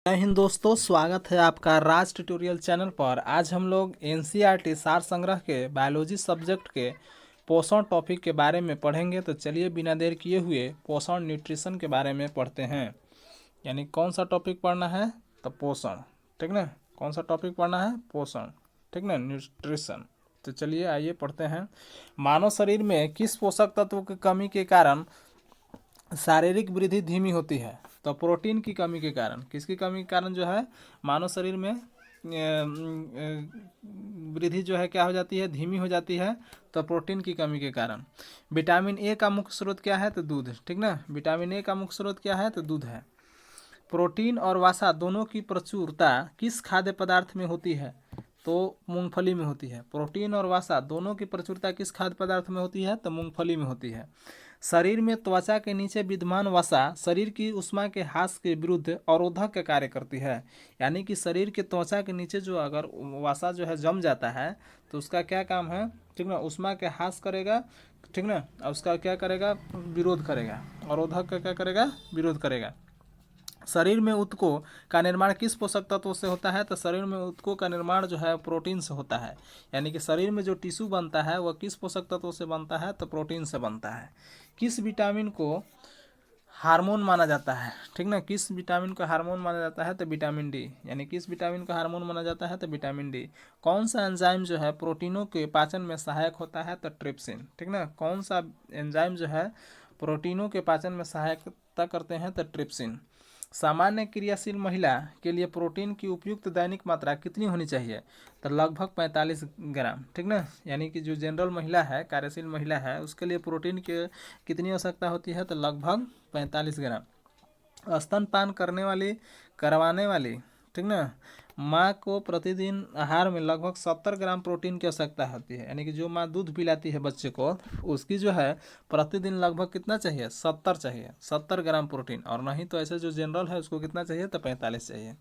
जय हिंद दोस्तों, स्वागत है आपका राज ट्यूटोरियल चैनल पर। आज हम लोग एनसीईआरटी सार संग्रह के बायोलॉजी सब्जेक्ट के पोषण टॉपिक के बारे में पढ़ेंगे। तो चलिए बिना देर किए हुए पोषण न्यूट्रिशन के बारे में पढ़ते हैं। यानी कौन सा टॉपिक पढ़ना है? तो पोषण, ठीक ना। कौन सा टॉपिक पढ़ना है? पोषण, ठीक ना, न्यूट्रिशन। तो चलिए आइए पढ़ते हैं। मानव शरीर में किस पोषक तत्व की कमी के कारण शारीरिक वृद्धि धीमी होती है? तो प्रोटीन की कमी के कारण। किसकी कमी के कारण जो है मानव शरीर में वृद्धि जो है क्या हो जाती है? धीमी हो जाती है। तो प्रोटीन की कमी के कारण। विटामिन ए का मुख्य स्रोत क्या है? तो दूध, ठीक ना। विटामिन ए का मुख्य स्रोत क्या है? तो दूध है। प्रोटीन और वसा दोनों की प्रचुरता किस खाद्य पदार्थ में होती है? तो मूंगफली में होती है। प्रोटीन और वसा दोनों की प्रचुरता किस खाद्य पदार्थ में होती है? तो मूंगफली में होती है। शरीर में त्वचा के नीचे विद्यमान वसा शरीर की ऊष्मा के ह्रास के विरुद्ध अवरोधक का कार्य करती है। यानी कि शरीर के त्वचा के नीचे जो अगर वसा जो है जम जाता है तो उसका क्या काम है? ठीक ना, ऊष्मा के ह्रास करेगा, ठीक ना, और उसका क्या करेगा? विरोध करेगा। अवरोधक का क्या करेगा? विरोध करेगा। शरीर में ऊतकों का निर्माण किस पोषक तत्व से होता है? तो शरीर में ऊतकों का निर्माण जो है प्रोटीन से होता है। यानी कि शरीर में जो टिश्यू बनता है वह किस पोषक तत्व से बनता है? तो प्रोटीन से बनता है। किस विटामिन को हार्मोन माना जाता है? ठीक ना, किस विटामिन को हार्मोन माना जाता है? तो विटामिन डी। यानी किस विटामिन को हार्मोन माना जाता है? तो विटामिन डी। कौन सा एंजाइम जो है प्रोटीनों के पाचन में सहायक होता है? तो ट्रिप्सिन, ठीक ना। कौन सा एंजाइम जो है प्रोटीनों के पाचन में सहायता करते हैं? तो ट्रिप्सिन। सामान्य क्रियाशील महिला के लिए प्रोटीन की उपयुक्त दैनिक मात्रा कितनी होनी चाहिए? तो लगभग 45 ग्राम, ठीक ना। यानी कि जो जनरल महिला है, कार्यशील महिला है, उसके लिए प्रोटीन की कितनी आवश्यकता होती है? तो लगभग 45 ग्राम। स्तनपान करवाने वाली, ठीक ना, माँ को प्रतिदिन आहार में लगभग 70 ग्राम प्रोटीन की आवश्यकता होती है। यानी कि जो माँ दूध पिलाती है बच्चे को, उसकी जो है प्रतिदिन लगभग कितना चाहिए? 70 चाहिए, 70 ग्राम प्रोटीन। और नहीं तो ऐसे जो जनरल है उसको कितना चाहिए? तो 45 चाहिए।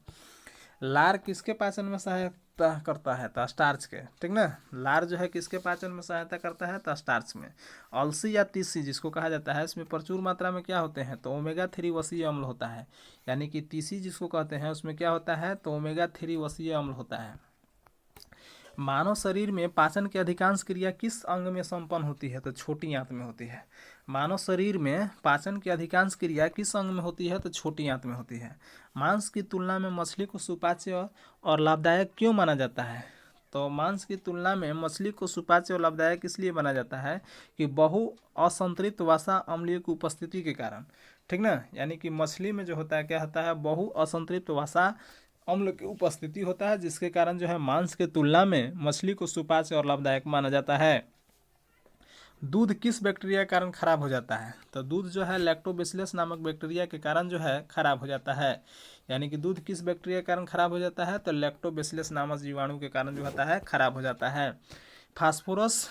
लार किसके पाचन में सहायता करता है? तो स्टार्च के, ठीक ना। लार जो है किसके पाचन में सहायता करता है? तो स्टार्च में। अलसी या तीसी जिसको कहा जाता है, इसमें प्रचुर मात्रा में क्या होते हैं? तो ओमेगा 3 वसीय अम्ल होता है। यानी कि तीसी जिसको कहते हैं उसमें क्या होता है? तो ओमेगा 3 वसीय अम्ल होता है। मानव शरीर में पाचन की अधिकांश क्रिया किस अंग में संपन्न होती है? तो छोटी आंत में होती है। मानव शरीर में पाचन की अधिकांश क्रिया किस अंग में होती है? तो छोटी आंत में होती है। मांस की तुलना में मछली को सुपाच्य और लाभदायक क्यों माना जाता है? तो मांस की तुलना में मछली को सुपाच्य और लाभदायक इसलिए माना जाता है कि बहु असंतृप्त वसा अम्लीय की उपस्थिति के कारण, ठीक ना। यानी कि मछली में जो होता है क्या होता है? बहु असंतृप्त वसा अम्ल की उपस्थिति होता है, जिसके कारण जो है मांस के तुलना में मछली को सुपाच्य और लाभदायक माना जाता है। दूध किस बैक्टीरिया के कारण खराब हो जाता है? तो दूध जो है लैक्टोबैसिलस नामक बैक्टीरिया के कारण जो है खराब हो जाता है। यानी कि दूध किस बैक्टीरिया के कारण खराब हो जाता है? तो लैक्टोबैसिलस नामक जीवाणु के कारण जो होता है खराब हो जाता है। फास्फोरस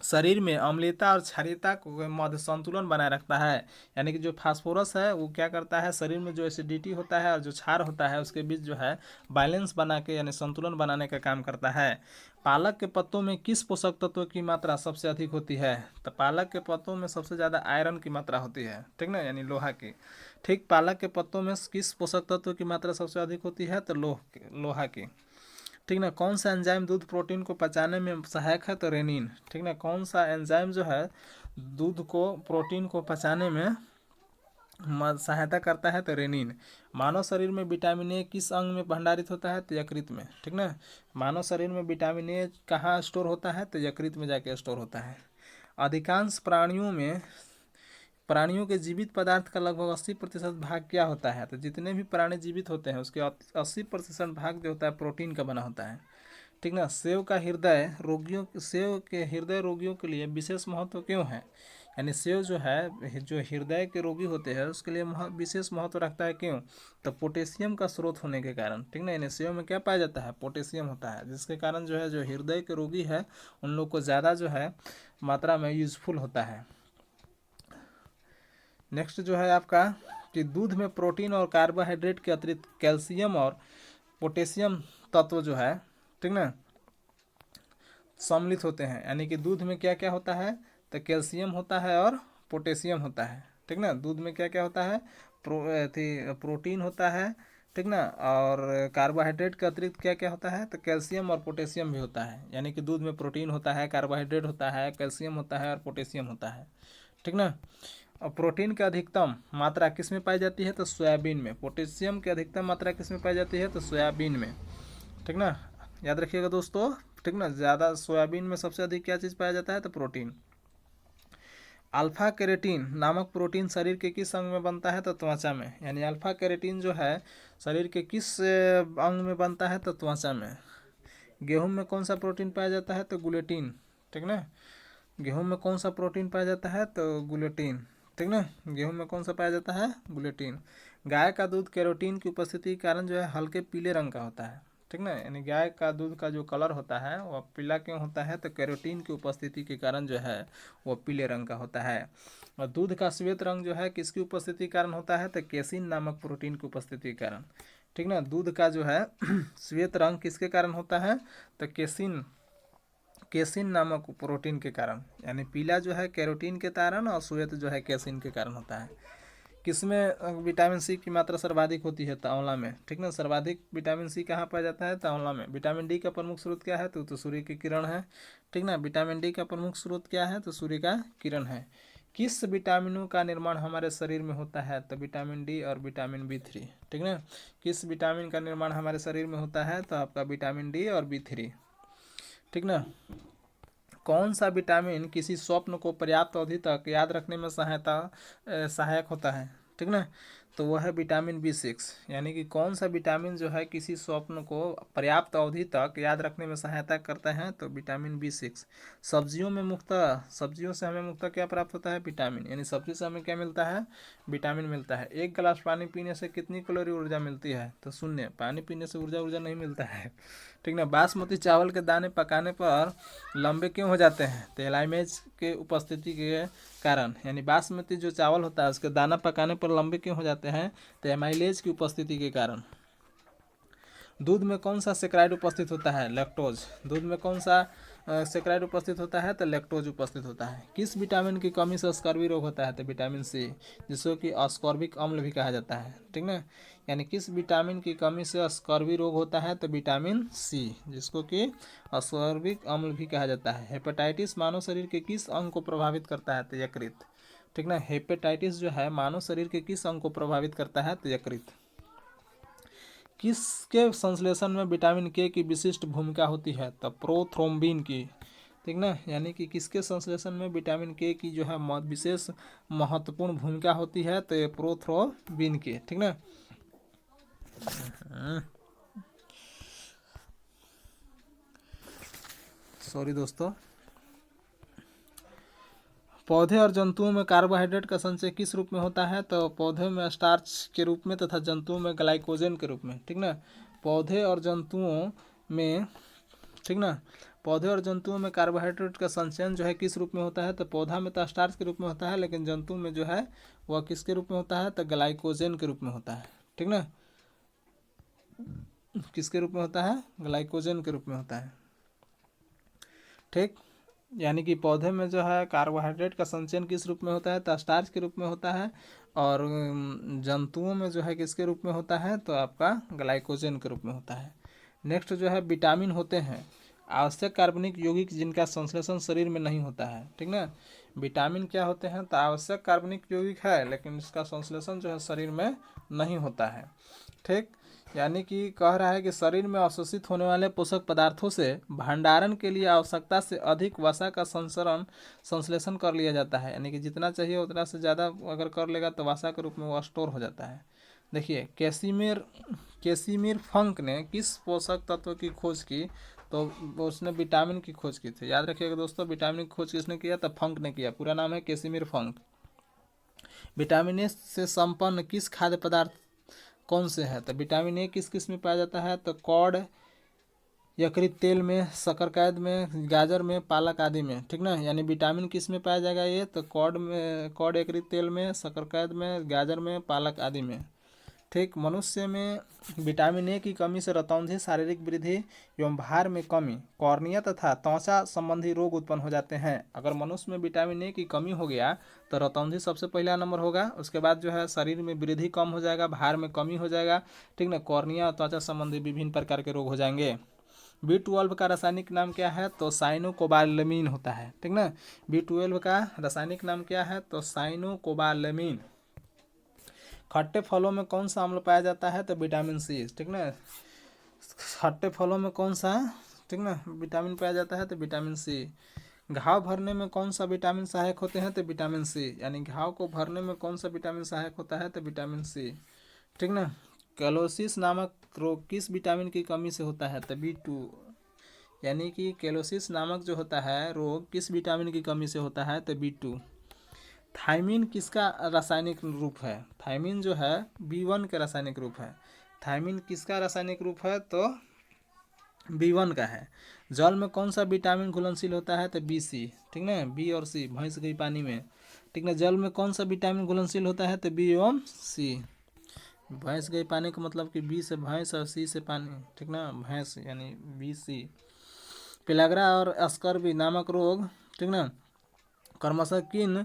शरीर में अम्लता और क्षारीयता को मध्य संतुलन बनाए रखता है। यानी कि जो फास्फोरस है वो क्या करता है? शरीर में जो एसिडिटी होता है और जो क्षार होता है उसके बीच जो है बैलेंस बना के यानी संतुलन बनाने का काम करता है। पालक के पत्तों में किस पोषक तत्व की मात्रा सबसे अधिक होती है? तो पालक के पत्तों में सबसे ज़्यादा आयरन की मात्रा होती है, ठीक ना, यानी लोहा की। ठीक, पालक के पत्तों में किस पोषक तत्व की मात्रा सबसे अधिक होती है? तो लोहा की, ठीक ना। कौन सा एंजाइम दूध प्रोटीन को पचाने में सहायक है? तो रेनिन, ठीक ना। कौन सा एंजाइम जो है दूध को प्रोटीन को पचाने में सहायता करता है? तो रेनिन। मानव शरीर में विटामिन ए किस अंग में भंडारित होता है? तो यकृत में, ठीक ना। मानव शरीर में विटामिन ए कहाँ स्टोर होता है? तो यकृत में जाके स्टोर होता है। अधिकांश प्राणियों के जीवित पदार्थ का लगभग 80% भाग क्या होता है? तो जितने भी प्राणी जीवित होते हैं उसके 80% भाग जो होता है प्रोटीन का बना होता है, ठीक ना। सेव के हृदय रोगियों के लिए विशेष महत्व क्यों है? यानी सेव जो है, जो हृदय के रोगी होते हैं उसके लिए विशेष महत्व रखता है। क्यों? तो पोटेशियम का स्रोत होने के कारण, ठीक ना। यानी सेव में क्या पाया जाता है? पोटेशियम होता है, जिसके कारण जो है जो हृदय के रोगी है उन लोग को ज़्यादा जो है मात्रा में यूजफुल होता है। नेक्स्ट जो है आपका कि दूध में प्रोटीन और कार्बोहाइड्रेट के अतिरिक्त कैल्शियम और पोटेशियम तत्व जो है, ठीक ना, सम्मिलित होते हैं। यानी कि दूध में क्या क्या होता है? तो कैल्शियम होता है और पोटेशियम होता है, ठीक ना। दूध में क्या क्या होता है? प्रोटीन होता है, ठीक ना। और कार्बोहाइड्रेट के अतिरिक्त क्या क्या होता है, तो कैल्शियम और पोटेशियम भी होता है। यानी कि दूध में प्रोटीन होता है, कार्बोहाइड्रेट होता है, कैल्शियम होता है और पोटेशियम होता है, ठीक ना। और प्रोटीन की अधिकतम मात्रा किस में पाई जाती है, तो सोयाबीन में। पोटेशियम की अधिकतम मात्रा किस में पाई जाती है, तो सोयाबीन में, ठीक ना। याद रखिएगा दोस्तों, ठीक ना। ज़्यादा सोयाबीन में सबसे अधिक क्या चीज़ पाया जाता है, तो प्रोटीन। अल्फा केरेटीन नामक प्रोटीन शरीर के किस अंग में बनता है, तो त्वचा में। यानी अल्फा केरेटीन जो है शरीर के किस अंग में बनता है, तो त्वचा में। गेहूं में कौन सा प्रोटीन पाया जाता है, तो गुलेटिन, ठीक ना। गेहूं में कौन सा प्रोटीन पाया जाता है, तो गुलेटिन, ठीक ना। गेहूं में कौन सा पाया जाता है, गुलेटिन। गाय का दूध कैरोटीन की उपस्थिति के कारण जो है हल्के पीले रंग का होता है, ठीक ना। यानी गाय का दूध का जो कलर होता है वह पीला क्यों होता है, तो कैरोटीन की उपस्थिति के कारण जो है वह पीले रंग का होता है। और दूध का श्वेत रंग जो है किसकी उपस्थिति के कारण होता है, तो केसिन नामक प्रोटीन की उपस्थिति के कारण, ठीक ना। दूध का जो है श्वेत रंग किसके कारण होता है, तो केसिन, केसिन नामक प्रोटीन के कारण। यानी पीला जो है कैरोटीन के कारण और श्वेत जो है केसिन के कारण होता है। किसमें विटामिन सी की मात्रा सर्वाधिक होती है, तो आंवला में, ठीक ना। सर्वाधिक विटामिन सी कहाँ पाया जाता है, तो आंवला में। विटामिन डी का प्रमुख स्रोत क्या है, तो सूर्य की किरण है, ठीक ना। विटामिन डी का प्रमुख स्रोत क्या है, तो सूर्य का किरण है। किस विटामिनों का निर्माण हमारे शरीर में होता है, तो विटामिन डी और विटामिन B3, ठीक ना। किस विटामिन का निर्माण हमारे शरीर में होता है, तो आपका विटामिन डी और B3, ठीक ना। कौन सा विटामिन किसी स्वप्न को पर्याप्त अवधि तक याद रखने में सहायक होता है, ठीक ना। तो वह है विटामिन B6। यानी कि कौन सा विटामिन जो है किसी स्वप्न को पर्याप्त अवधि तक याद रखने में सहायता करता है, तो विटामिन B6। सब्जियों में मुख्यतः, सब्जियों से हमें मुख्यतः क्या प्राप्त होता है, विटामिन। यानी सब्जी से हमें क्या मिलता है, विटामिन मिलता है। एक गिलास पानी पीने से कितनी कैलोरी ऊर्जा मिलती है, तो 0। पानी पीने से ऊर्जा नहीं मिलता है, ठीक ना। बासमती चावल के दाने पकाने पर लंबे क्यों हो जाते हैं, तो एलाइमेज के उपस्थिति के कारण। यानी बासमती जो चावल होता है उसके दाना पकाने पर लंबे क्यों हो जाते हैं, तो एमाइलेज की उपस्थिति के कारण। दूध में कौन सा सेक्राइड उपस्थित होता है, लैक्टोज। दूध में कौन सा सेक्राइड उपस्थित होता है, तो लैक्टोज उपस्थित होता है। किस विटामिन की कमी से स्कर्वी रोग होता है, तो विटामिन सी, जिसको कि अस्कॉर्बिक अम्ल भी कहा जाता है, ठीक ना। यानी किस विटामिन की कमी से स्कर्वी रोग होता है, तो विटामिन सी, जिसको कि अस्कॉर्बिक अम्ल भी कहा जाता है। हेपेटाइटिस मानव शरीर के किस अंग को प्रभावित करता है, तो यकृत, ठीक ना। हेपेटाइटिस जो है मानव शरीर के किस अंग को प्रभावित करता है, तो यकृत। किसके संश्लेषण में विटामिन के की विशिष्ट भूमिका होती है, तो प्रोथ्रोम्बिन की, ठीक ना। यानी कि किसके संश्लेषण में विटामिन के की जो है विशेष महत्वपूर्ण भूमिका होती है, तो ये प्रोथ्रोम्बिन की, ठीक ना। सॉरी दोस्तों। पौधे और जंतुओं में कार्बोहाइड्रेट का संचय किस रूप में होता है, तो पौधे में स्टार्च के रूप में तथा जंतुओं में ग्लाइकोजन के रूप में, ठीक ना। पौधे और जंतुओं में, ठीक ना, पौधे और जंतुओं में कार्बोहाइड्रेट का संचयन जो है किस रूप में होता है, तो पौधा में तो स्टार्च के रूप में होता है, लेकिन जंतु में जो है वह किसके रूप में होता है, तो ग्लाइकोजन के रूप में होता है, ठीक ना। किसके रूप में होता है, ग्लाइकोजन के रूप में होता है, ठीक। यानी कि पौधे में जो है कार्बोहाइड्रेट का संचयन किस रूप में होता है, तो स्टार्च के रूप में होता है। और जंतुओं में जो है किसके रूप में होता है, तो आपका ग्लाइकोजन के रूप में होता है। नेक्स्ट जो है विटामिन होते हैं आवश्यक कार्बनिक यौगिक जिनका संश्लेषण शरीर में नहीं होता है, ठीक ना। विटामिन क्या होते हैं, तो आवश्यक कार्बनिक यौगिक है लेकिन इसका संश्लेषण जो है शरीर में नहीं होता है, ठीक। यानी कि कह रहा है कि शरीर में अवशोषित होने वाले पोषक पदार्थों से भंडारण के लिए आवश्यकता से अधिक वसा का संश्लेषण कर लिया जाता है। यानी कि जितना चाहिए उतना से ज़्यादा अगर कर लेगा तो वसा के रूप में वो स्टोर हो जाता है। देखिए कैसिमिर फंक ने किस पोषक तत्व की खोज की, तो उसने विटामिन की खोज की थी। याद रखिएगा दोस्तों, विटामिन की खोज किसने किया, तो फंक ने किया। पूरा नाम है कैसिमिर फंक। विटामिन ए से संपन्न किस खाद्य पदार्थ कौन से है, तो विटामिन ए किस किस में पाया जाता है, तो कॉड, यकृत तेल में, शकरकंद में, गाजर में, पालक आदि में, ठीक ना। यानी विटामिन किस में पाया जाएगा ये, तो कॉड में, कॉड यकृत तेल में, शकरकंद में, गाजर में, पालक आदि में, ठीक, मनुष्य में विटामिन ए की कमी से रतौंधी, शारीरिक वृद्धि एवं भार में कमी, कॉर्निया तथा त्वचा संबंधी रोग उत्पन्न हो जाते हैं। अगर मनुष्य में विटामिन ए की कमी हो गया तो रतौंधी सबसे पहला नंबर होगा, उसके बाद जो है शरीर में वृद्धि कम हो जाएगा, भार में कमी हो जाएगा, ठीक ना, कॉर्निया और त्वचा संबंधी विभिन्न प्रकार के रोग हो जाएंगे। B12 का रासायनिक नाम क्या है? तो साइनोकोबालामीन होता है, ठीक ना। B12 का रासायनिक नाम क्या है? तो साइनोकोबालामीन। खट्टे फलों में कौन सा अम्ल पाया जाता है? तो विटामिन सी, ठीक ना। खट्टे फलों में कौन सा, ठीक ना, विटामिन पाया जाता है? तो विटामिन सी। घाव भरने में कौन सा विटामिन सहायक होते हैं? तो विटामिन सी, यानी घाव को भरने में कौन सा विटामिन सहायक होता है? तो विटामिन सी, ठीक ना। कैलोसिस नामक रोग किस विटामिन की कमी से होता है? तो B2, यानी कि कैलोसिस नामक जो होता है रोग किस विटामिन की कमी से होता है? तो B2। थायमीन किसका रासायनिक रूप है? थायमीन जो है B1 का रासायनिक रूप है। थायमीन किसका रासायनिक रूप है? तो B1 का है। जल में कौन सा विटामिन घुलनशील होता है? तो BC, ठीक ना, B और C, भैंस गई पानी में, ठीक ना। जल में कौन सा विटामिन घुलनशील होता है? तो B एवं C। भैंस गई पानी का मतलब कि B से भैंस और C से पानी, ठीक ना, भैंस यानी BC। पेलाग्रा और स्कर्वी नामक रोग, ठीक ना, क्रमशः किन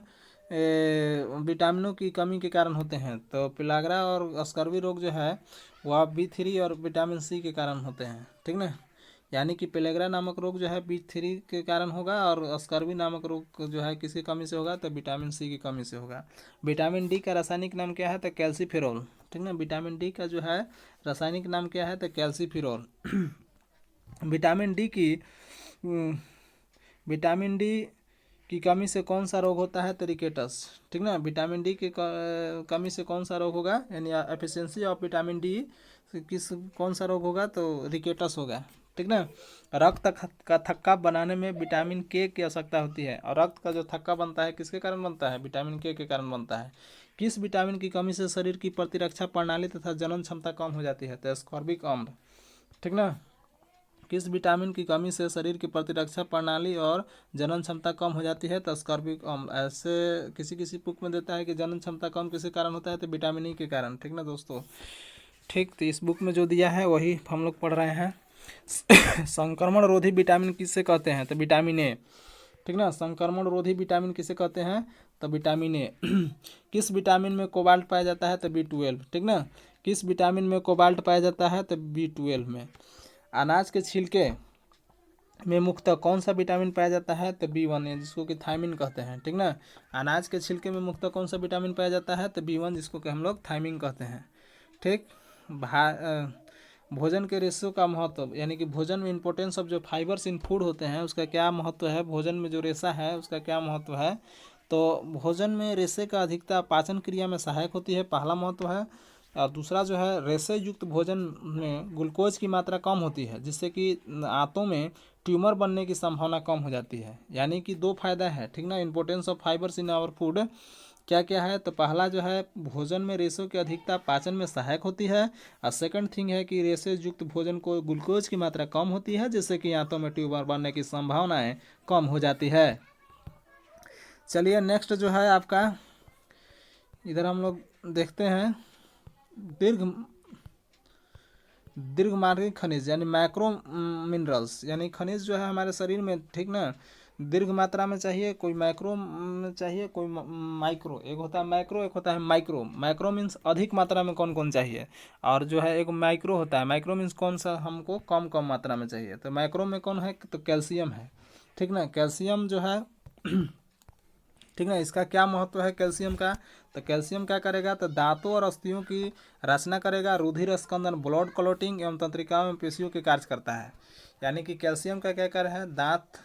विटामिनों की कमी के कारण होते हैं? तो पेलाग्रा और स्कर्वी रोग जो है वह B3 और विटामिन सी के कारण होते हैं, ठीक ना। यानी कि पेलेग्रा नामक रोग जो है B3 के कारण होगा और स्कर्वी नामक रोग जो है किसी कमी से होगा? तो विटामिन सी की कमी से होगा। विटामिन डी का रासायनिक नाम क्या है? तो कैल्सीफेरोल, ठीक ना। विटामिन डी का जो है रासायनिक नाम क्या है? तो कैल्सीफेरोल। विटामिन डी की कमी से कौन सा रोग होता है? तो रिकेटस, ठीक ना। विटामिन डी की कमी से कौन सा रोग होगा, यानी एफिशिएंसी ऑफ विटामिन डी किस कौन सा रोग होगा? तो रिकेटस होगा, ठीक ना। रक्त का थक्का बनाने में विटामिन के की आवश्यकता होती है, और रक्त का जो थक्का बनता है किसके कारण बनता है? विटामिन के कारण बनता है। किस विटामिन की कमी से शरीर की प्रतिरक्षा प्रणाली तथा जनन क्षमता कम हो जाती है? तो एस्कॉर्बिक अम्ल, ठीक ना। किस विटामिन की कमी से शरीर की प्रतिरक्षा प्रणाली और जनन क्षमता कम हो जाती है? तो एस्कॉर्बिक अम्ल। ऐसे किसी किसी बुक में देता है कि जनन क्षमता कम किसी कारण होता है? तो विटामिन ई के कारण, ठीक ना दोस्तों। ठीक, तो इस बुक में जो दिया है वही हम लोग पढ़ रहे हैं। संक्रमण रोधी विटामिन किसे कहते हैं? तो विटामिन ए, ठीक ना। संक्रमण रोधी विटामिन किसे कहते हैं? तो विटामिन ए। किस विटामिन में कोबाल्ट पाया जाता है? तो B12, ठीक ना। किस विटामिन में कोबाल्ट पाया जाता है? तो B12 में। अनाज के छिलके में मुख्यतः कौन सा विटामिन पाया जाता है? तो B1, जिसको कि थायमीन कहते हैं, ठीक ना। अनाज के छिलके में मुख्यतः कौन सा विटामिन पाया जाता है? तो B1, जिसको कि हम लोग थायमीन कहते हैं, ठीक। भोजन के रेशो का महत्व, यानी कि भोजन में इंपॉर्टेंस ऑफ जो फाइबर्स इन फूड होते हैं उसका क्या महत्व है? भोजन में जो रेशा है उसका क्या महत्व है? तो भोजन में रेशे का अधिकता पाचन क्रिया में सहायक होती है, पहला महत्व है। और दूसरा जो है, रेशे युक्त भोजन में ग्लूकोज की मात्रा कम होती है, जिससे कि आंतों में ट्यूमर बनने की संभावना कम हो जाती है। यानी कि दो फायदा है, ठीक ना। Importance of fibres in our food क्या क्या है? तो पहला जो है, भोजन में रेशों की अधिकता पाचन में सहायक होती है, और सेकंड थिंग है कि रेशे युक्त भोजन को ग्लूकोज की मात्रा कम होती है, जिससे कि आंतों में ट्यूमर बनने की संभावनाएं कम हो जाती है। चलिए नेक्स्ट जो है आपका, इधर हम लोग देखते हैं दीर्घमार्गिक खनिज, यानी मैक्रो मिनरल्स, यानी खनिज जो है हमारे शरीर में, ठीक ना, दीर्घ मात्रा में चाहिए, कोई मैक्रो में चाहिए, कोई माइक्रो। एक होता है मैक्रो, एक होता है माइक्रो। मैक्रो मीन्स अधिक मात्रा में कौन कौन चाहिए, और जो है एक माइक्रो होता है। माइक्रो मीन्स कौन सा हमको कम कम मात्रा में चाहिए। तो मैक्रो में कौन है? तो कैल्शियम है, ठीक ना। कैल्शियम जो है ठीक ना, इसका क्या महत्व है कैल्शियम का? तो कैल्शियम क्या करेगा? तो दांतों और अस्थियों की रचना करेगा, रुधिर स्कंदन, ब्लड क्लॉटिंग एवं तंत्रिकाओं में पेशियों के कार्य करता है। यानी कि कैल्शियम का क्या कार्य है? दांत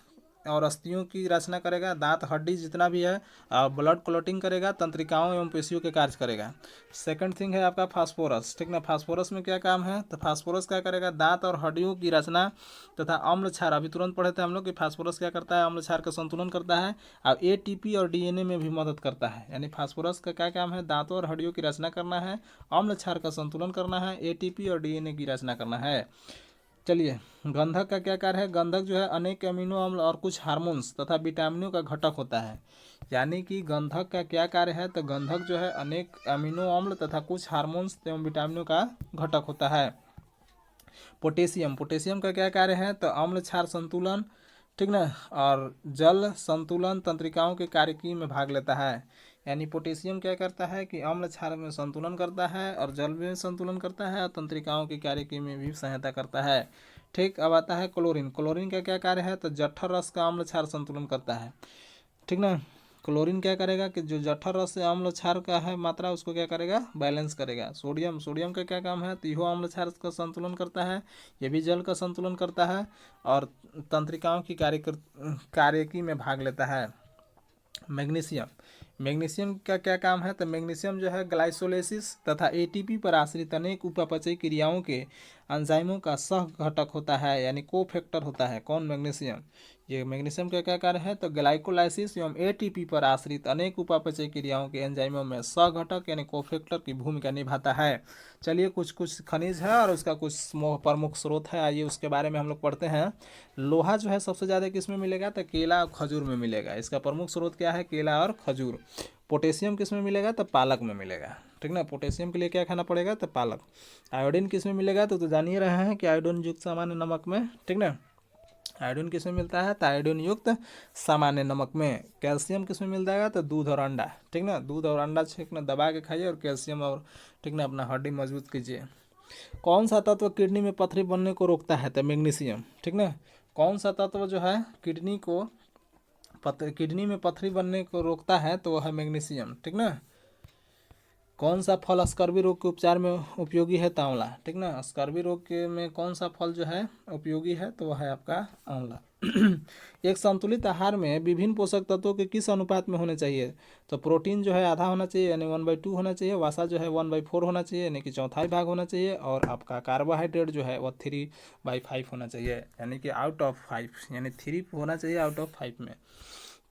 और अस्थियों की रचना करेगा, दांत हड्डी जितना भी है, और ब्लड क्लॉटिंग करेगा, तंत्रिकाओं एवं पेशियों के कार्य करेगा। सेकंड थिंग है आपका फास्फोरस, ठीक ना। फास्फोरस में क्या काम है? तो फास्फोरस क्या करेगा? दांत और हड्डियों की रचना तथा अम्ल क्षार, अभी तुरंत पढ़े थे हम लोग कि फास्फोरस क्या करता है? अम्ल क्षार का संतुलन करता है, और ATP और DNA में भी मदद करता है। यानी फास्फोरस का क्या काम है? दांतों और हड्डियों की रचना करना है, अम्ल क्षार का संतुलन करना है, ATP और DNA की रचना करना है। चलिए, गंधक का क्या कार्य है? गंधक जो है अनेक अमीनो अम्ल और कुछ हार्मोन्स तथा विटामिनों का घटक होता है। यानी कि गंधक का क्या कार्य है? तो गंधक जो है अनेक अमीनो अम्ल तथा कुछ हार्मोन्स एवं विटामिनों का घटक होता है। पोटेशियम, पोटेशियम का क्या कार्य है? तो अम्ल क्षार संतुलन, ठीक ना, और जल संतुलन तंत्रिकाओं के कार्यकी में भाग लेता है। यानी पोटेशियम क्या करता है कि अम्ल क्षार में संतुलन करता है और जल में संतुलन करता है और तंत्रिकाओं के कार्यकी में भी सहायता करता है। ठीक, अब आता है क्लोरीन। क्लोरीन का क्या कार्य है? तो जठर रस का अम्ल क्षार संतुलन करता है, ठीक ना। क्लोरीन क्या करेगा कि जो जठर रस से अम्ल क्षार का है मात्रा उसको क्या करेगा? बैलेंस करेगा। सोडियम, सोडियम का क्या काम है? तो यह अम्ल क्षार का संतुलन करता है, ये भी जल का संतुलन करता है और तंत्रिकाओं की कार्यकी में भाग लेता है। मैग्नीशियम, मैग्नीशियम का क्या काम है? तो मैग्नीशियम जो है ग्लाइसोलाइसिस तथा एटीपी पर आश्रित अनेक उपापचयी क्रियाओं के एंजाइमों का सह घटक होता है, यानी को फैक्टर होता है। कौन? मैग्नीशियम। ये मैग्नीशियम का क्या कार्य है? तो ग्लाइकोलाइसिस एवं एटीपी पर आश्रित अनेक उपापचयी क्रियाओं के एंजाइमों में सह घटक यानी कोफैक्टर की भूमिका निभाता है। चलिए, कुछ कुछ खनिज है और उसका कुछ प्रमुख स्रोत है, आइए उसके बारे में हम लोग पढ़ते हैं। लोहा जो है सबसे ज़्यादा किस में मिलेगा? तो केला और खजूर में मिलेगा। इसका प्रमुख स्रोत क्या है? केला और खजूर। पोटेशियम किस में मिलेगा? तो पालक में मिलेगा, ठीक ना। पोटेशियम के लिए क्या खाना पड़ेगा? तो पालक। आयोडीन किस में मिलेगा? तो जान ही रहे हैं कि आयोडीन युक्त सामान्य नमक में, ठीक ना। आयोडीन किस में मिलता है? तो आयोडीन युक्त सामान्य नमक में। कैल्शियम किस में मिल जाएगा? तो दूध और अंडा, ठीक ना। दूध और अंडा ठीक ना दबा के खाइए और कैल्शियम और, ठीक ना, अपना हड्डी मजबूत कीजिए। कौन सा तत्व किडनी में पथरी बनने को रोकता है? तो मैग्नीशियम, ठीक ना। कौन सा तत्व जो है किडनी में पथरी बनने को रोकता है? तो वह है मैग्नीशियम, ठीक ना। कौन सा फल स्कर्वी रोग के उपचार में उपयोगी है? तो आंवला, ठीक ना। स्कर्वी रोग के में कौन सा फल जो है उपयोगी है? तो वह है आपका आंवला। एक संतुलित आहार में विभिन्न पोषक तत्वों के किस अनुपात में होने चाहिए? तो प्रोटीन जो है आधा होना चाहिए यानी 1/2 होना चाहिए, वसा जो है 1/4 होना चाहिए यानी कि चौथाई भाग होना चाहिए, और आपका कार्बोहाइड्रेट जो है वह 3/5 होना चाहिए यानी कि आउट ऑफ 5, यानी 3 होना चाहिए आउट ऑफ 5 में,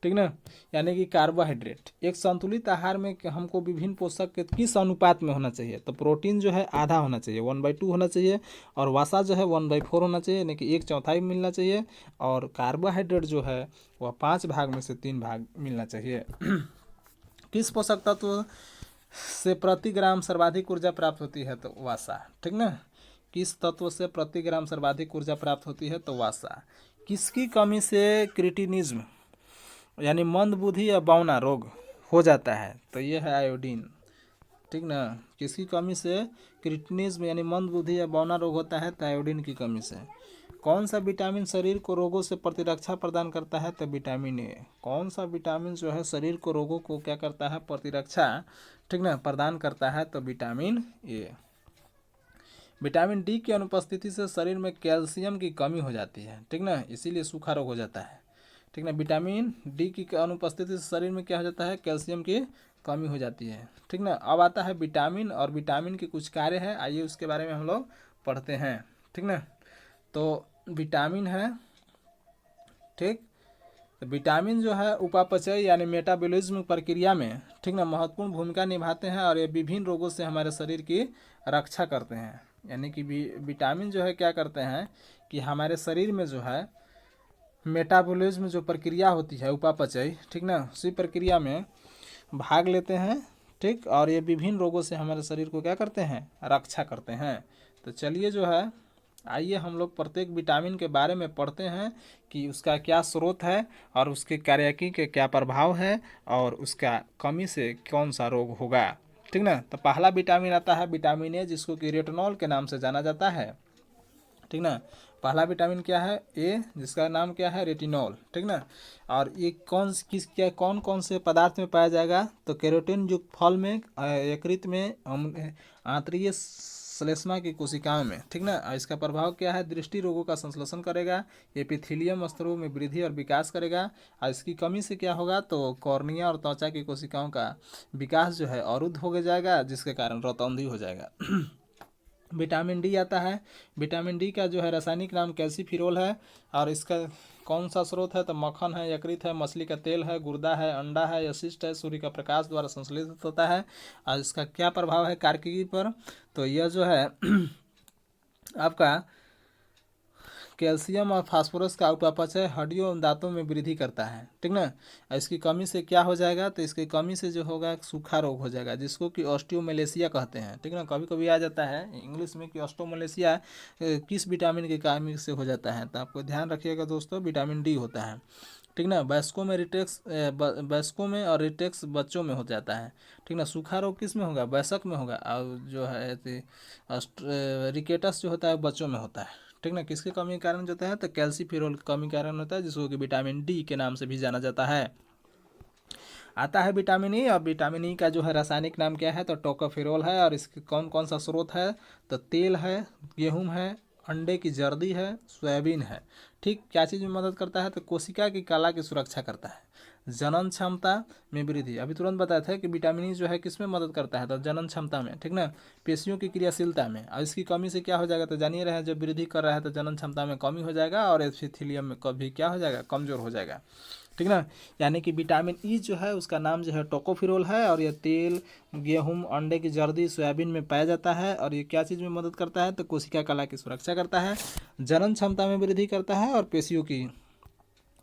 ठीक ना। यानी कि कार्बोहाइड्रेट एक संतुलित आहार में हमको विभिन्न पोषक के किस अनुपात में होना चाहिए? तो प्रोटीन जो है आधा होना चाहिए 1/2 होना चाहिए, और वसा जो है 1/4 होना चाहिए यानी कि 1/4 मिलना चाहिए, और कार्बोहाइड्रेट जो है वह 5 भाग में से 3 भाग मिलना चाहिए। किस पोषक तत्व से प्रति ग्राम सर्वाधिक ऊर्जा प्राप्त होती है? तो वसा, ठीक ना। किस तत्व से प्रति ग्राम सर्वाधिक ऊर्जा प्राप्त होती है? तो वसा। किसकी कमी से क्रिटिनिज्म यानी मंद बुद्धि या बौना रोग हो जाता है? तो ये है आयोडीन, ठीक ना। किसकी कमी से क्रिटिनिज्म यानी मंद बुद्धि या बौना रोग होता है? तो आयोडीन की कमी से। कौन सा विटामिन शरीर को रोगों से प्रतिरक्षा प्रदान करता है? तो विटामिन ए। कौन सा विटामिन जो है शरीर को रोगों को क्या करता है? प्रतिरक्षा, ठीक ना, प्रदान करता है? तो विटामिन ए। विटामिन डी की अनुपस्थिति से शरीर में कैल्शियम की कमी हो जाती है, ठीक ना, इसीलिए सूखा रोग हो जाता है, ठीक ना। विटामिन डी की अनुपस्थिति से शरीर में क्या हो जाता है? कैल्शियम की कमी हो जाती है, ठीक ना। अब आता है विटामिन, और विटामिन के कुछ कार्य है, आइए उसके बारे में हम लोग पढ़ते हैं, ठीक ना। तो विटामिन है, ठीक। तो विटामिन जो है उपापचय यानी मेटाबॉलिज्म प्रक्रिया में, ठीक ना, महत्वपूर्ण भूमिका निभाते हैं और ये विभिन्न रोगों से हमारे शरीर की रक्षा करते हैं। यानी कि विटामिन जो है क्या करते हैं कि हमारे शरीर में जो है मेटाबॉलिज्म जो प्रक्रिया होती है उपापचय, ठीक ना, उसी प्रक्रिया में भाग लेते हैं, ठीक, और ये विभिन्न रोगों से हमारे शरीर को क्या करते हैं? रक्षा करते हैं। तो चलिए जो है, आइए हम लोग प्रत्येक विटामिन के बारे में पढ़ते हैं कि उसका क्या स्रोत है और उसके कार्यकी के क्या प्रभाव है और उसका कमी से कौन सा रोग होगा, ठीक ना। तो पहला विटामिन आता है विटामिन ए, जिसको कि रेटिनॉल के नाम से जाना जाता है, ठीक ना। पहला विटामिन क्या है? ए, जिसका नाम क्या है? रेटिनॉल, ठीक ना। और ये कौन कौन से पदार्थ में पाया जाएगा? तो कैरोटीन युक्त फल में, यकृत में, आंतरीय श्लेष्मा की कोशिकाओं में, ठीक ना। और इसका प्रभाव क्या है? दृष्टि रोगों का संश्लेषण करेगा, एपिथेलियम स्तरों में वृद्धि और विकास करेगा, और इसकी कमी से क्या होगा? तो कॉर्निया और त्वचा की कोशिकाओं का विकास जो है अवरुद्ध हो जाएगा, जिसके कारण रतौंधी हो जाएगा। विटामिन डी आता है। विटामिन डी का जो है रासायनिक नाम कैल्सीफिरोल है, और इसका कौन सा स्रोत है? तो मक्खन है, यकृत है, मछली का तेल है, गुर्दा है, अंडा है, यशिष्ट है, सूर्य का प्रकाश द्वारा संश्लेषित होता है। और इसका क्या प्रभाव है कार्यकी पर? तो यह जो है आपका कैल्शियम और फास्फोरस का उपापचय हड्डियों और दांतों में वृद्धि करता है, ठीक ना। और इसकी कमी से क्या हो जाएगा, तो इसकी कमी से जो होगा सूखा रोग हो जाएगा, जिसको कि ऑस्टियोमलेशिया कहते हैं, ठीक ना। कभी कभी आ जाता है इंग्लिश में कि ऑस्टियोमलेशिया किस विटामिन की कमी से हो जाता है, तो आपको ध्यान रखिएगा दोस्तों, विटामिन डी होता है, ठीक ना। वयस्कों में और रिटेक्स बच्चों में हो जाता है, ठीक ना। सूखा रोग किस में होगा, वयस्क में होगा, और जो है रिकेटस जो होता है बच्चों में होता है, ठीक ना। किसकी कमी के कारण होता है, तो कैल्सीफेरोल की कमी के कारण होता है, जिसको कि विटामिन डी के नाम से भी जाना जाता है। आता है विटामिन ई। और विटामिन ई का जो है रासायनिक नाम क्या है, तो टोकोफेरोल है। और इसके कौन कौन सा स्रोत है, तो तेल है, गेहूँ है, अंडे की जर्दी है, सोयाबीन है, ठीक। क्या चीज़ में मदद करता है, तो कोशिका की कला की सुरक्षा करता है, जनन क्षमता में वृद्धि। अभी तुरंत बताया था कि विटामिन ई जो है किस में मदद करता है, तो जनन क्षमता में, ठीक ना, पेशियों की क्रियाशीलता में। और इसकी कमी से क्या हो जाएगा, तो जानिए रहे हैं, जब वृद्धि कर रहा है तो जनन क्षमता में कमी हो जाएगा और एपिथेलियम में कभी क्या हो जाएगा, कमजोर हो जाएगा, ठीक ना। यानी कि विटामिन ई जो है उसका नाम जो है टोकोफिरोल है। और ये तेल, गेहूं, अंडे की जर्दी, सोयाबीन में पाया जाता है। और ये क्या चीज़ में मदद करता है, तो कोशिका कला की सुरक्षा करता है, जनन क्षमता में वृद्धि करता है और पेशियों की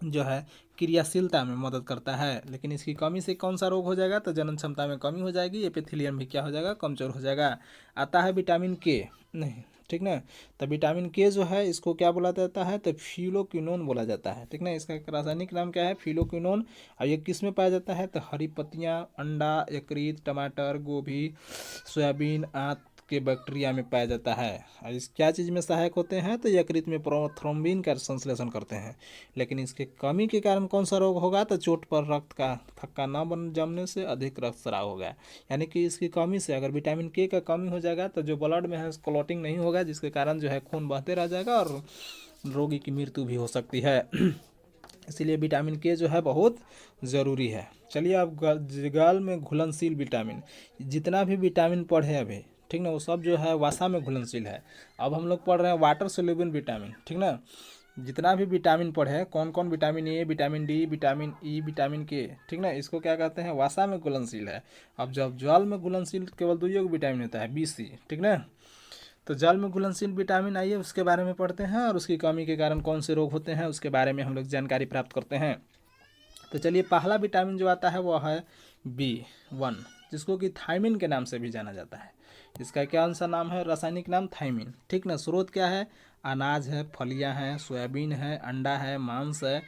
जो है क्रियाशीलता में मदद करता है। लेकिन इसकी कमी से कौन सा रोग हो जाएगा, तो जनन क्षमता में कमी हो जाएगी, एपिथेलियम भी क्या हो जाएगा, कमजोर हो जाएगा। आता है विटामिन के, नहीं, ठीक ना। तो विटामिन के जो है इसको क्या बोला जाता है, तो फिलोक्विनोन बोला जाता है, ठीक ना। इसका रासायनिक नाम क्या है, फिलोक्विनोन। और ये किस में पाया जाता है, तो हरी पत्तियाँ, अंडा, यकृत, टमाटर, गोभी, सोयाबीन आदि के बैक्टीरिया में पाया जाता है। और इस क्या चीज़ में सहायक होते हैं, तो यकृत में प्रोथ्रोम्बिन का संश्लेषण करते हैं। लेकिन इसके कमी के कारण कौन सा रोग होगा, तो चोट पर रक्त का थक्का न बन जमने से अधिक रक्तस्राव होगा। यानी कि इसकी कमी से अगर विटामिन के का कमी हो जाएगा तो जो ब्लड में है क्लॉटिंग नहीं होगा, जिसके कारण जो है खून बहते रह जाएगा और रोगी की मृत्यु भी हो सकती है। इसीलिए विटामिन के जो है बहुत ज़रूरी है। चलिए अब गाल में घुलनशील विटामिन, जितना भी विटामिन पढ़े अभी, ठीक ना, वो सब जो है वसा में घुलनशील है। अब हम लोग पढ़ रहे हैं वाटर सोल्यूबल विटामिन, ठीक ना। जितना भी विटामिन पढ़े, कौन कौन, vitamin A, vitamin D, vitamin E, vitamin के, ठीक ना, इसको क्या कहते हैं, वसा में घुलनशील है। अब जब जल में घुलनशील केवल दो विटामिन होता है, बी, सी, ठीक ना। तो जल में घुलनशील विटामिन, आइए उसके बारे में पढ़ते हैं और उसकी कमी के कारण कौन से रोग होते हैं उसके बारे में हम लोग जानकारी प्राप्त करते हैं। तो चलिए पहला विटामिन जो आता है वो है B1, जिसको कि थायमिन के नाम से भी जाना जाता है। इसका क्या सा नाम है, रासायनिक नाम थायमिन, ठीक ना। स्रोत क्या है, अनाज है, फलियां हैं, सोयाबीन है, अंडा है, मांस है,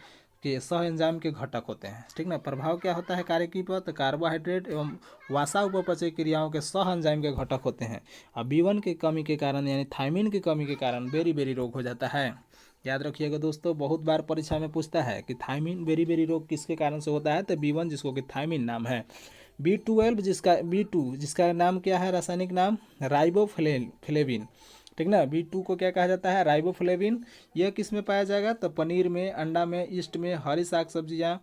के सह एंजाइम के घटक होते हैं, ठीक ना। प्रभाव क्या होता है कार्य की पर, तो कार्बोहाइड्रेट एवं वसा उपपचय क्रियाओं के सह एंजाइम के घटक होते हैं। अब B1 की कमी के कारण यानी थायमिन की कमी के कारण बेरी बेरी रोग हो जाता है। याद रखिएगा दोस्तों, बहुत बार परीक्षा में पूछता है कि थायमिन बेरी बेरी रोग किसके कारण से होता है, तो B1 जिसको कि थायमिन नाम है। B12 B2 जिसका नाम क्या है, रासायनिक नाम राइबोफ्लेविन, ठीक ना। B2 को क्या कहा जाता है, राइबोफ्लेविन। यह किस में पाया जाएगा, तो पनीर में, अंडा में, ईस्ट में, हरी साग सब्जियाँ,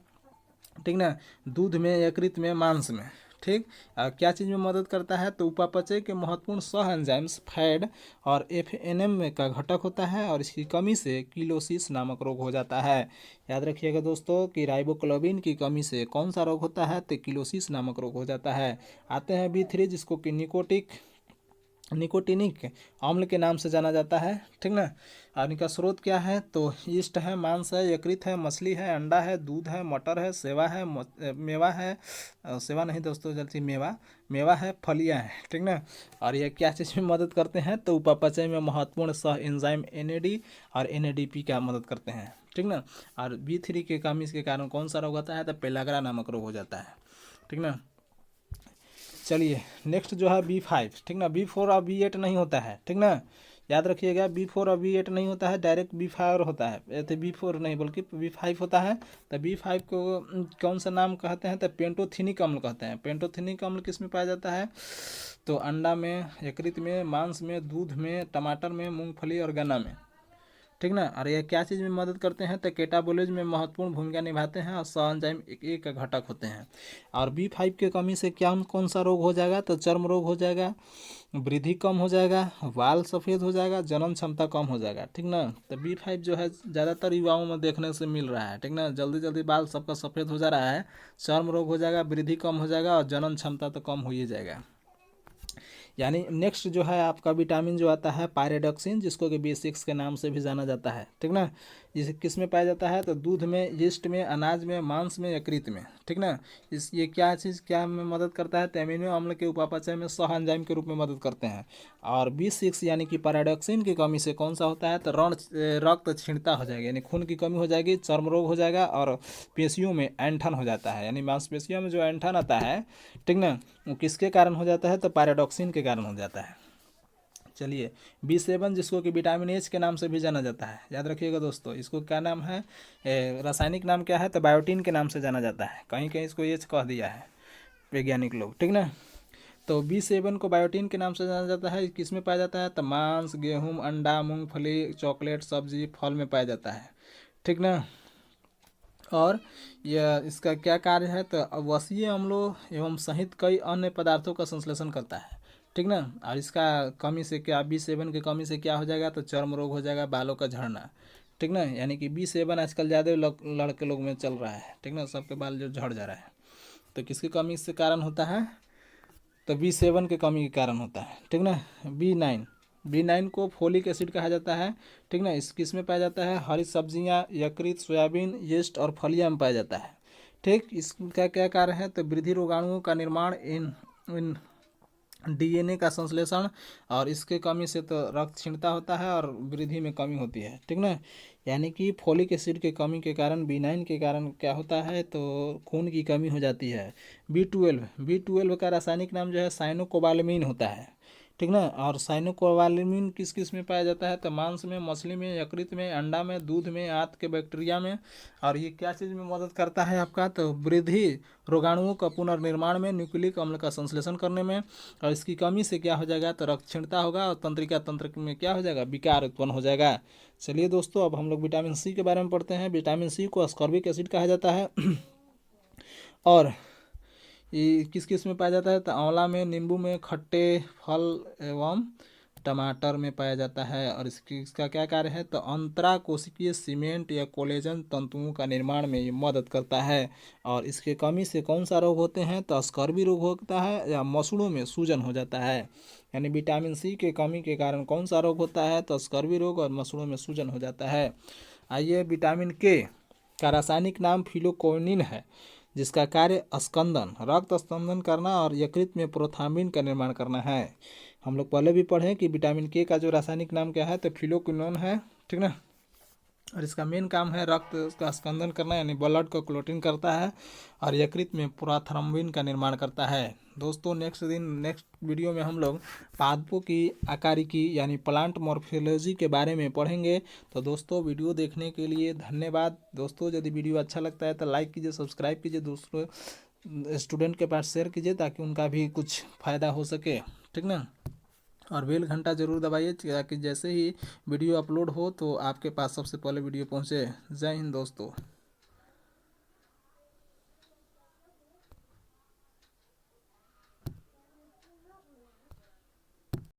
ठीक ना, दूध में, यकृत में, मांस में, ठीक। क्या चीज़ में मदद करता है, तो उपापचय के महत्वपूर्ण सह एंजाइम्स फैड और FNM का घटक होता है। और इसकी कमी से किलोसिस नामक रोग हो जाता है। याद रखिएगा दोस्तों कि राइबोक्लोबिन की कमी से कौन सा रोग होता है, तो किलोसिस नामक रोग हो जाता है। आते हैं B3, जिसको कि निकोटिनिक अम्ल के नाम से जाना जाता है, ठीक ना। और इनका स्रोत क्या है, तो ईस्ट है, मांस है, यकृत है, मछली है, अंडा है, दूध है, मटर है, सेवा है, मेवा है, सेवा नहीं दोस्तों, जल्दी मेवा है, फलियां है, ठीक ना। और ये क्या चीज़ में मदद करते हैं, तो उपापचय में महत्वपूर्ण सह एंजाइम NAD और NADP का मदद करते हैं, ठीक ना। और B3 के कमी के कारण कौन सा रोग होता है, तो पेलाग्रा नामक रोग हो जाता है, ठीक ना। चलिए नेक्स्ट जो है B5, ठीक ना। B4 और B8 नहीं होता है, ठीक ना। याद रखिएगा B4 और B8 नहीं होता है, डायरेक्ट B5 होता है, तो B4 नहीं बल्कि B5 होता है। तो B5 को कौन सा नाम कहते हैं, तो पेंटोथेनिक अम्ल कहते हैं। पेंटोथेनिक अम्ल किस में पाया जाता है, तो अंडा में, यकृत में, मांस में, दूध में, टमाटर में, मूंगफली और गन्ना में, ठीक ना। और ये क्या चीज़ में मदद करते हैं, तो कैटाबोलिज्म में महत्वपूर्ण भूमिका निभाते हैं और सह-एंजाइम एक का घटक होते हैं। और B5 के कमी से क्या कौन सा रोग हो जाएगा, तो चर्म रोग हो जाएगा, वृद्धि कम हो जाएगा, बाल सफ़ेद हो जाएगा, जनन क्षमता कम हो जाएगा, ठीक ना। तो B5 जो है ज़्यादातर युवाओं में देखने से मिल रहा है, ठीक ना। जल्दी जल्दी बाल सबका सफ़ेद हो जा रहा है, चर्म रोग हो जाएगा, वृद्धि कम हो जाएगा और जनन क्षमता तो कम हो ही जाएगा। यानी नेक्स्ट जो है आपका विटामिन जो आता है पायरिडॉक्सिन, जिसको कि B6 के नाम से भी जाना जाता है, ठीक ना। इसे किस में पाया जाता है तो दूध में, यीस्ट में, अनाज में, मांस में, यकृत में, ठीक ना। ये क्या चीज़ क्या में मदद करता है तो अमीनो अम्ल के उपापचय में सह एंजाइम के रूप में मदद करते हैं। और B6 यानी कि पायरिडॉक्सिन की कमी से कौन सा होता है तो रक्त क्षीणता हो जाएगी, यानी खून की कमी हो जाएगी, चर्म रोग हो जाएगा और पेशियों में ऐंठन हो जाता है, यानी मांसपेशियों में जो ऐंठन आता है, ठीक ना, वो किसके कारण हो जाता है तो पायरिडॉक्सिन के कारण हो जाता है। चलिए B7 जिसको कि विटामिन एच के नाम से भी जाना जाता है, याद रखिएगा दोस्तों, इसको क्या नाम है, रासायनिक नाम क्या है तो बायोटीन के नाम से जाना जाता है, कहीं कहीं इसको एच कह दिया है वैज्ञानिक लोग, ठीक ना। तो B7 को बायोटीन के नाम से जाना जाता है, किस में पाया जाता है तो मांस, गेहूँ, अंडा, मूंगफली, चॉकलेट, सब्जी, फल में पाया जाता है, ठीक ना। और यह इसका क्या कार्य है तो अवसीय अम्लों एवं सहित कई अन्य पदार्थों का संश्लेषण करता है, ठीक ना। और इसका कमी से क्या, B7 की कमी से क्या हो जाएगा तो चर्म रोग हो जाएगा, बालों का झड़ना, ठीक ना। यानी कि B7 आजकल ज़्यादा लड़के लोग में चल रहा है, ठीक ना, सबके बाल जो झड़ जा रहा है तो किसकी कमी से कारण होता है तो B7 के कमी के कारण होता है, ठीक ना। B9 को फोलिक एसिड कहा जाता है, ठीक ना। इस किस में पाया जाता है हरी सब्जियां, यकृत, सोयाबीन, यीस्ट और फलियां में पाया जाता है, ठीक। इसका क्या कार्य है तो वृद्धि रोगाणुओं का निर्माण, इन DNA का संश्लेषण, और इसके कमी से तो रक्त क्षीणता होता है और वृद्धि में कमी होती है, ठीक ना। यानी कि फोलिक एसिड के कमी के कारण B9 के कारण क्या होता है तो खून की कमी हो जाती है। B12 का रासायनिक नाम जो है साइनोकोबालामिन होता है, ठीक ना। और साइनोकोबालामिन किस किस में पाया जाता है तो मांस में, मछली में, यकृत में, अंडा में, दूध में, आंत के बैक्टीरिया में। और ये क्या चीज़ में मदद करता है आपका तो वृद्धि रोगाणुओं का पुनर्निर्माण में, न्यूक्लिक अम्ल का संश्लेषण करने में। और इसकी कमी से क्या हो जाएगा तो रक्त क्षीणता होगा और तंत्रिका तंत्र में क्या हो जाएगा विकार उत्पन्न हो जाएगा। चलिए दोस्तों अब हम लोग विटामिन सी के बारे में पढ़ते हैं। विटामिन सी को अस्कॉर्बिक एसिड कहा जाता है और ये किस किस में पाया जाता है तो आंवला में, नींबू में, खट्टे फल एवं टमाटर में पाया जाता है। और इसका क्या कार्य है तो अंतरा कोशिकीय सीमेंट या कोलेजन तंतुओं का निर्माण में ये मदद करता है। और इसके कमी से कौन सा रोग होते हैं तो स्कर्वी रोग होता है या मसूड़ों में सूजन हो जाता है। यानी विटामिन सी के कमी के कारण कौन सा रोग होता है तो स्कर्वी रोग और मसूड़ों में सूजन हो जाता है। आइए विटामिन के का रासायनिक नाम फिलोक्विनिन है, जिसका कार्य स्कंदन, रक्त स्कंदन करना और यकृत में प्रोथाम्बिन का निर्माण करना है। हम लोग पहले भी पढ़े कि विटामिन के का जो रासायनिक नाम क्या है तो फिलोक्विनोन है, ठीक ना। और इसका मेन काम है रक्त का स्कंदन करना, यानी ब्लड को क्लोटिंग करता है और यकृत में प्रोथाम्बिन का निर्माण करता है। दोस्तों नेक्स्ट वीडियो में हम लोग पादपों की आकारिकी यानी प्लांट मॉर्फोलॉजी के बारे में पढ़ेंगे। तो दोस्तों वीडियो देखने के लिए धन्यवाद। दोस्तों यदि वीडियो अच्छा लगता है तो लाइक कीजिए, सब्सक्राइब कीजिए, दूसरों स्टूडेंट के पास शेयर कीजिए ताकि उनका भी कुछ फ़ायदा हो सके, ठीक ना। और बेल घंटा जरूर दबाइए ताकि जैसे ही वीडियो अपलोड हो तो आपके पास सबसे पहले वीडियो पहुंचे। जय हिंद दोस्तों।